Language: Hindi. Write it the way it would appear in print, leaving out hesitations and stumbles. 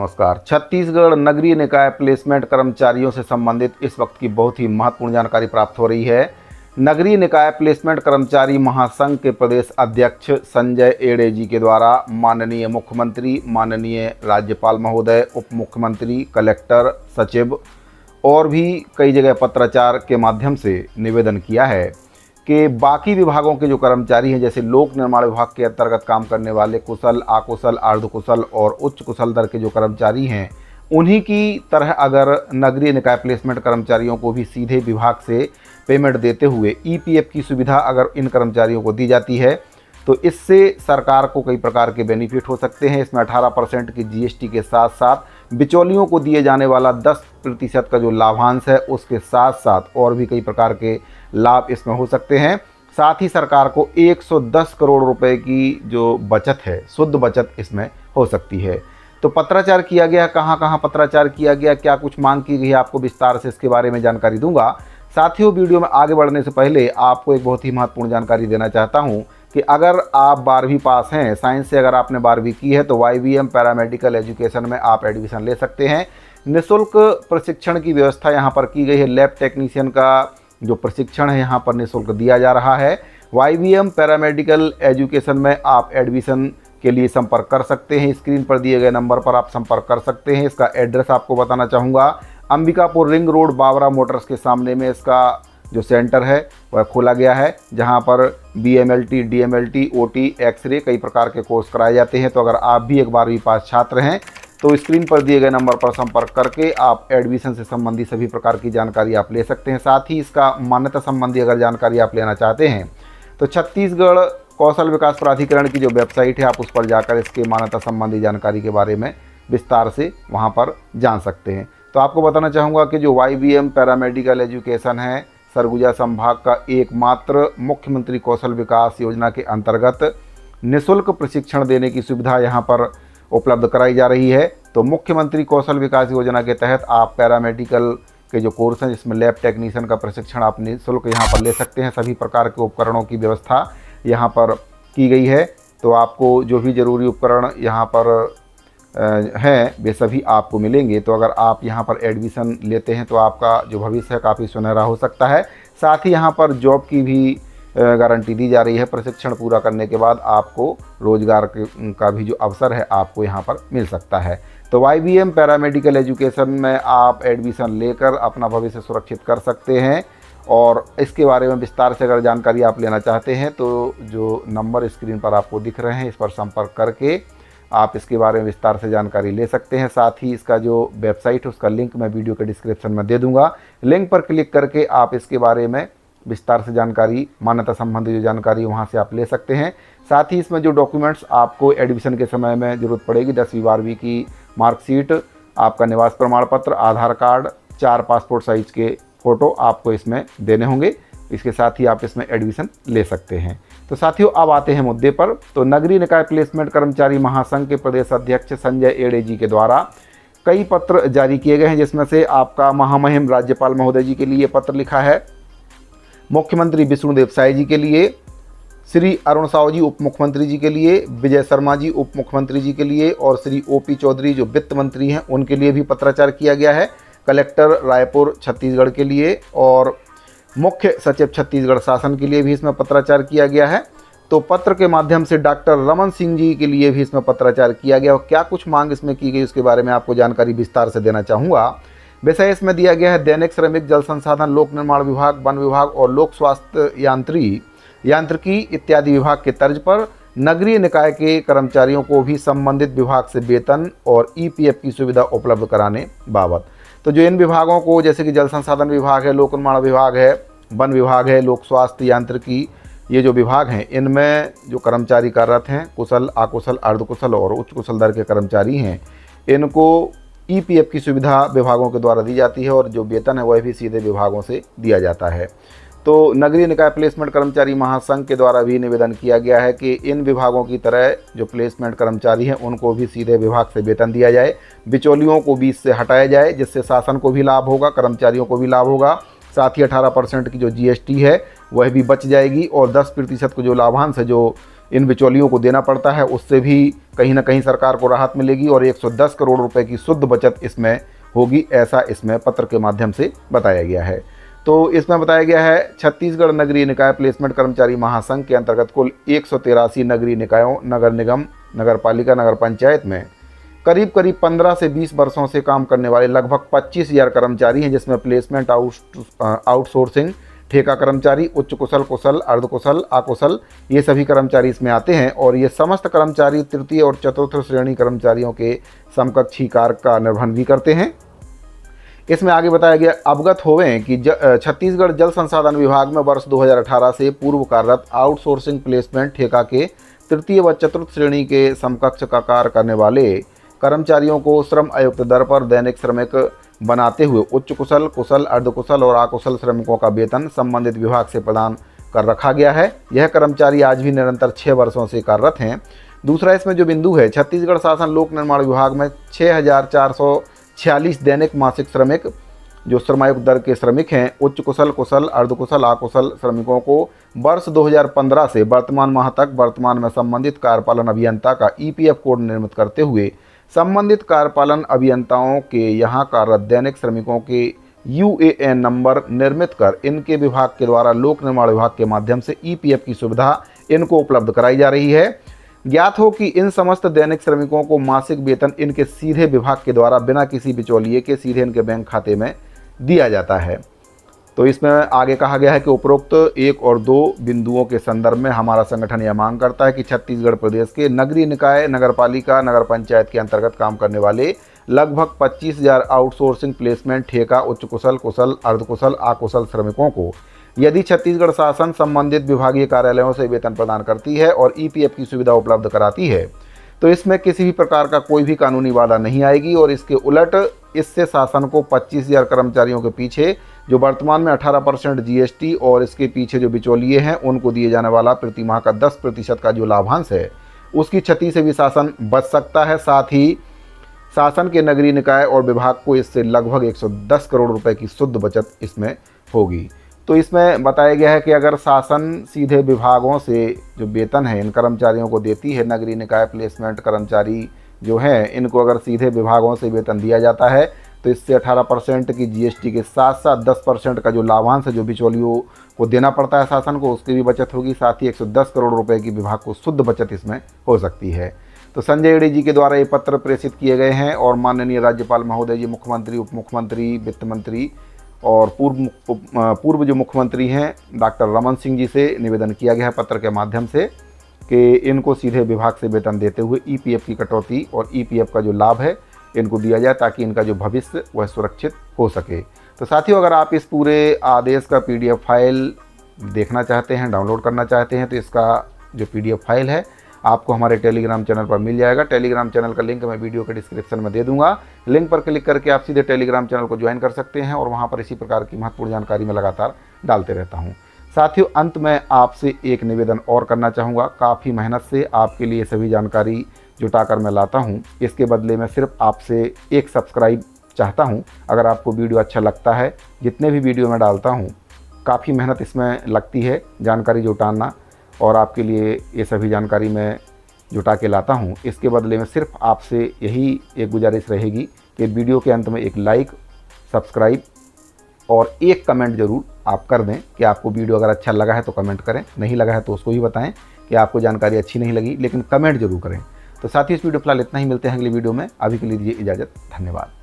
नमस्कार। छत्तीसगढ़ नगरीय निकाय प्लेसमेंट कर्मचारियों से संबंधित इस वक्त की बहुत ही महत्वपूर्ण जानकारी प्राप्त हो रही है। नगरीय निकाय प्लेसमेंट कर्मचारी महासंघ के प्रदेश अध्यक्ष संजय एड़े जी के द्वारा माननीय मुख्यमंत्री, माननीय राज्यपाल महोदय, उप मुख्यमंत्री, कलेक्टर, सचिव और भी कई जगह पत्राचार के माध्यम से निवेदन किया है कि बाकी विभागों के जो कर्मचारी हैं, जैसे लोक निर्माण विभाग के अंतर्गत काम करने वाले कुशल, अकुशल, अर्धकुशल और उच्च कुशल दर के जो कर्मचारी हैं, उन्हीं की तरह अगर नगरीय निकाय प्लेसमेंट कर्मचारियों को भी सीधे विभाग से पेमेंट देते हुए ईपीएफ की सुविधा अगर इन कर्मचारियों को दी जाती है तो इससे सरकार को कई प्रकार के बेनिफिट हो सकते हैं। इसमें 18% की जीएसटी के साथ साथ बिचौलियों को दिए जाने वाला 10% का जो लाभांश है उसके साथ साथ और भी कई प्रकार के लाभ इसमें हो सकते हैं। साथ ही सरकार को 110 करोड़ रुपए की जो बचत है, शुद्ध बचत इसमें हो सकती है। तो पत्राचार किया गया, कहाँ कहाँ पत्राचार किया गया, क्या कुछ मांग की गई है, आपको विस्तार से इसके बारे में जानकारी दूंगा। साथियों, वीडियो में आगे बढ़ने से पहले आपको एक बहुत ही महत्वपूर्ण जानकारी देना चाहता हूं कि अगर आप 12वीं पास हैं, साइंस से अगर आपने 12वीं की है तो YBM पैरामेडिकल एजुकेशन में आप एडमिशन ले सकते हैं। निःशुल्क प्रशिक्षण की व्यवस्था यहाँ पर की गई है। लैब टेक्नीशियन का जो प्रशिक्षण है यहाँ पर निःशुल्क दिया जा रहा है। YBM पैरामेडिकल एजुकेशन में आप एडमिशन के लिए संपर्क कर सकते हैं। स्क्रीन पर दिए गए नंबर पर आप संपर्क कर सकते हैं। इसका एड्रेस आपको बताना चाहूँगा। अंबिकापुर रिंग रोड बावरा मोटर्स के सामने में इसका जो सेंटर है वह खोला गया है, जहां पर BMLT, DMLT, OT, एक्सरे कई प्रकार के कोर्स कराए जाते हैं। तो अगर आप भी एक 12वीं पास छात्र हैं तो स्क्रीन पर दिए गए नंबर पर संपर्क करके आप एडमिशन से संबंधी सभी प्रकार की जानकारी आप ले सकते हैं। साथ ही इसका मान्यता संबंधी अगर जानकारी आप लेना चाहते हैं तो छत्तीसगढ़ कौशल विकास प्राधिकरण की जो वेबसाइट है आप उस पर जाकर इसके मान्यता संबंधी जानकारी के बारे में विस्तार से वहां पर जान सकते हैं। तो आपको बताना चाहूँगा कि जो YBM पैरामेडिकल एजुकेशन है, सरगुजा संभाग का एकमात्र मुख्यमंत्री कौशल विकास योजना के अंतर्गत निःशुल्क प्रशिक्षण देने की सुविधा यहाँ पर उपलब्ध कराई जा रही है। तो मुख्यमंत्री कौशल विकास योजना के तहत आप पैरामेडिकल के जो कोर्स हैं, जिसमें लैब टेक्नीशियन का प्रशिक्षण आप निःशुल्क यहाँ पर ले सकते हैं। सभी प्रकार के उपकरणों की व्यवस्था यहाँ पर की गई है। तो आपको जो भी ज़रूरी उपकरण यहाँ पर हैं वे सभी आपको मिलेंगे। तो अगर आप यहाँ पर एडमिशन लेते हैं तो आपका जो भविष्य है काफ़ी सुनहरा हो सकता है। साथ ही यहाँ पर जॉब की भी गारंटी दी जा रही है। प्रशिक्षण पूरा करने के बाद आपको रोजगार का भी जो अवसर है आपको यहाँ पर मिल सकता है। तो YBM पैरामेडिकल एजुकेशन में आप एडमिशन लेकर अपना भविष्य सुरक्षित कर सकते हैं। और इसके बारे में विस्तार से अगर जानकारी आप लेना चाहते हैं तो जो नंबर स्क्रीन पर आपको दिख रहे हैं इस पर संपर्क करके आप इसके बारे में विस्तार से जानकारी ले सकते हैं। साथ ही इसका जो वेबसाइट है उसका लिंक मैं वीडियो के डिस्क्रिप्शन में दे दूंगा। लिंक पर क्लिक करके आप इसके बारे में विस्तार से जानकारी, मान्यता संबंधी जो जानकारी वहां से आप ले सकते हैं। साथ ही इसमें जो डॉक्यूमेंट्स आपको एडमिशन के समय में ज़रूरत पड़ेगी, 10वीं 12वीं की मार्कशीट, आपका निवास प्रमाण पत्र, आधार कार्ड, 4 पासपोर्ट साइज के फ़ोटो आपको इसमें देने होंगे। इसके साथ ही आप इसमें एडमिशन ले सकते हैं। तो साथियों, अब आते हैं मुद्दे पर। तो नगरीय निकाय प्लेसमेंट कर्मचारी महासंघ के प्रदेश अध्यक्ष संजय एड़े जी के द्वारा कई पत्र जारी किए गए हैं, जिसमें से आपका महामहिम राज्यपाल महोदय जी के लिए पत्र लिखा है, मुख्यमंत्री विष्णुदेव साय जी के लिए, श्री अरुण साहू जी उप मुख्यमंत्री जी के लिए, विजय शर्मा जी उप मुख्यमंत्री जी के लिए और श्री OP चौधरी जो वित्त मंत्री हैं उनके लिए भी पत्राचार किया गया है। कलेक्टर रायपुर छत्तीसगढ़ के लिए और मुख्य सचिव छत्तीसगढ़ शासन के लिए भी इसमें पत्राचार किया गया है। तो पत्र के माध्यम से डॉक्टर रमन सिंह जी के लिए भी इसमें पत्राचार किया गया और क्या कुछ मांग इसमें की गई उसके बारे में आपको जानकारी विस्तार से देना चाहूँगा। विषय इसमें दिया गया है, दैनिक श्रमिक, जल संसाधन, लोक निर्माण विभाग, वन विभाग और लोक स्वास्थ्य यांत्रिकी इत्यादि विभाग के तर्ज पर नगरीय निकाय के कर्मचारियों को भी संबंधित विभाग से वेतन और EPF की सुविधा उपलब्ध कराने बाबत। तो जो इन विभागों को, जैसे कि जल संसाधन विभाग है, लोक निर्माण विभाग है, वन विभाग है, लोक स्वास्थ्य यांत्रिकी, ये जो विभाग हैं इनमें जो कर्मचारी कार्यरत हैं, कुशल, अकुशल, अर्धकुशल और उच्च कुशल दर के कर्मचारी हैं, इनको EPF की सुविधा विभागों के द्वारा दी जाती है और जो वेतन है वह भी सीधे विभागों से दिया जाता है। तो नगरीय निकाय प्लेसमेंट कर्मचारी महासंघ के द्वारा भी निवेदन किया गया है कि इन विभागों की तरह जो प्लेसमेंट कर्मचारी हैं उनको भी सीधे विभाग से वेतन दिया जाए, बिचौलियों को बीच से हटाया जाए, जिससे शासन को भी लाभ होगा, कर्मचारियों को भी लाभ होगा। साथ ही 18% की जो GST है वह भी बच जाएगी और 10% को जो लाभांश है, जो इन बिचौलियों को देना पड़ता है, उससे भी कहीं ना कहीं सरकार को राहत मिलेगी और 110 करोड़ रुपए की शुद्ध बचत इसमें होगी, ऐसा इसमें पत्र के माध्यम से बताया गया है। तो इसमें बताया गया है छत्तीसगढ़ नगरीय निकाय प्लेसमेंट कर्मचारी महासंघ के अंतर्गत कुल 183 नगरीय निकायों, नगर निगम, नगर पालिका, नगर पंचायत में करीब 15 से 20 वर्षों से काम करने वाले लगभग 25,000 कर्मचारी हैं, जिसमें प्लेसमेंट, आउटसोर्सिंग, ठेका कर्मचारी, उच्च कुशल, कुशल, अर्धकुशल, अकुशल, ये सभी कर्मचारी इसमें आते हैं। और ये समस्त कर्मचारी तृतीय और चतुर्थ श्रेणी कर्मचारियों के समकक्ष ही कार्य का निर्वहन भी करते हैं। इसमें आगे बताया गया, अवगत होवें कि छत्तीसगढ़ जल संसाधन विभाग में वर्ष 2018 से पूर्व कार्यरत आउटसोर्सिंग प्लेसमेंट ठेका के तृतीय व चतुर्थ श्रेणी के समकक्ष का कार्य करने वाले कर्मचारियों को श्रम आयुक्त दर पर दैनिक श्रमिक बनाते हुए उच्च कुशल, कुशल, अर्धकुशल और अकुशल श्रमिकों का वेतन संबंधित विभाग से प्रदान कर रखा गया है। यह कर्मचारी आज भी निरंतर 6 वर्षों से कार्यरत हैं। दूसरा इसमें जो बिंदु है, छत्तीसगढ़ शासन लोक निर्माण विभाग में 6,446 दैनिक मासिक श्रमिक जो श्रमायुक्त दर के श्रमिक हैं, उच्च कुशल, कुशल, अर्धकुशल, अकुशल श्रमिकों को वर्ष 2015 से वर्तमान माह तक वर्तमान में संबंधित कार्यपालन अभियंता का EPF कोड निर्मित करते हुए संबंधित कार्यपालन अभियंताओं के यहाँ कार्यरत दैनिक श्रमिकों के UAN नंबर निर्मित कर इनके विभाग के द्वारा लोक निर्माण विभाग के माध्यम से EPF की सुविधा इनको उपलब्ध कराई जा रही है। ज्ञात हो कि इन समस्त दैनिक श्रमिकों को मासिक वेतन इनके सीधे विभाग के द्वारा बिना किसी बिचौलिए के सीधे इनके बैंक खाते में दिया जाता है। तो इसमें आगे कहा गया है कि उपरोक्त 1 और 2 बिंदुओं के संदर्भ में हमारा संगठन यह मांग करता है कि छत्तीसगढ़ प्रदेश के नगरीय निकाय, नगर पालिका, नगर पंचायत के अंतर्गत काम करने वाले लगभग 25,000 आउटसोर्सिंग प्लेसमेंट ठेका, उच्च कुशल, कुशल, अर्धकुशल, अकुशल श्रमिकों को यदि छत्तीसगढ़ शासन संबंधित विभागीय कार्यालयों से वेतन प्रदान करती है और EPF की सुविधा उपलब्ध कराती है, तो इसमें किसी भी प्रकार का कोई भी कानूनी बाधा नहीं आएगी। और इसके उलट इससे शासन को 25,000 कर्मचारियों के पीछे जो वर्तमान में 18% GST और इसके पीछे जो बिचौलिए हैं उनको दिए जाने वाला प्रति माह का 10% का जो लाभांश है, उसकी क्षति से भी शासन बच सकता है। साथ ही शासन के नगरीय निकाय और विभाग को इससे लगभग 110 करोड़ रुपए की शुद्ध बचत इसमें होगी। तो इसमें बताया गया है कि अगर शासन सीधे विभागों से जो वेतन है इन कर्मचारियों को देती है, नगरीय निकाय प्लेसमेंट कर्मचारी जो हैं इनको अगर सीधे विभागों से वेतन दिया जाता है, तो इससे 18% की GST के साथ साथ 10% का जो लाभांश है जो बिचौलियों को देना पड़ता है शासन को, उसकी भी बचत होगी। साथ ही 110 करोड़ रुपए की विभाग को शुद्ध बचत इसमें हो सकती है। तो संजय एडी जी के द्वारा ये पत्र प्रेषित किए गए हैं और माननीय राज्यपाल महोदय जी, मुख्यमंत्री, उप मुख्यमंत्री, वित्त मंत्री और पूर्व जो मुख्यमंत्री हैं डॉक्टर रमन सिंह जी से निवेदन किया गया है पत्र के माध्यम से कि इनको सीधे विभाग से वेतन देते हुए EPF की कटौती और EPF का जो लाभ है इनको दिया जाए, ताकि इनका जो भविष्य वह सुरक्षित हो सके। तो साथियों, अगर आप इस पूरे आदेश का PDF फाइल देखना चाहते हैं, डाउनलोड करना चाहते हैं, तो इसका जो PDF फाइल है आपको हमारे टेलीग्राम चैनल पर मिल जाएगा। टेलीग्राम चैनल का लिंक मैं वीडियो के डिस्क्रिप्शन में दे दूंगा। लिंक पर क्लिक करके आप सीधे टेलीग्राम चैनल को ज्वाइन कर सकते हैं और वहां पर इसी प्रकार की महत्वपूर्ण जानकारी मैं लगातार डालते रहता हूं। साथियों, अंत में आपसे एक निवेदन और करना चाहूँगा। काफ़ी मेहनत से आपके लिए सभी जानकारी जुटाकर मैं लाता हूँ, इसके बदले में सिर्फ आपसे एक सब्सक्राइब चाहता हूँ। अगर आपको वीडियो अच्छा लगता है, जितने भी वीडियो मैं डालता हूँ काफ़ी मेहनत इसमें लगती है जानकारी जुटाना, और आपके लिए ये सभी जानकारी मैं जुटा के लाता हूँ। इसके बदले में सिर्फ आपसे यही एक गुजारिश रहेगी कि वीडियो के अंत में एक लाइक, सब्सक्राइब और एक कमेंट ज़रूर आप कर दें कि आपको वीडियो अगर अच्छा लगा है तो कमेंट करें, नहीं लगा है तो उसको भी बताएं कि आपको जानकारी अच्छी नहीं लगी, लेकिन कमेंट जरूर करें। तो साथ ही इस वीडियो फिलहाल इतना ही, मिलते हैं अगली वीडियो में। अभी के लिए दीजिए इजाज़त, धन्यवाद।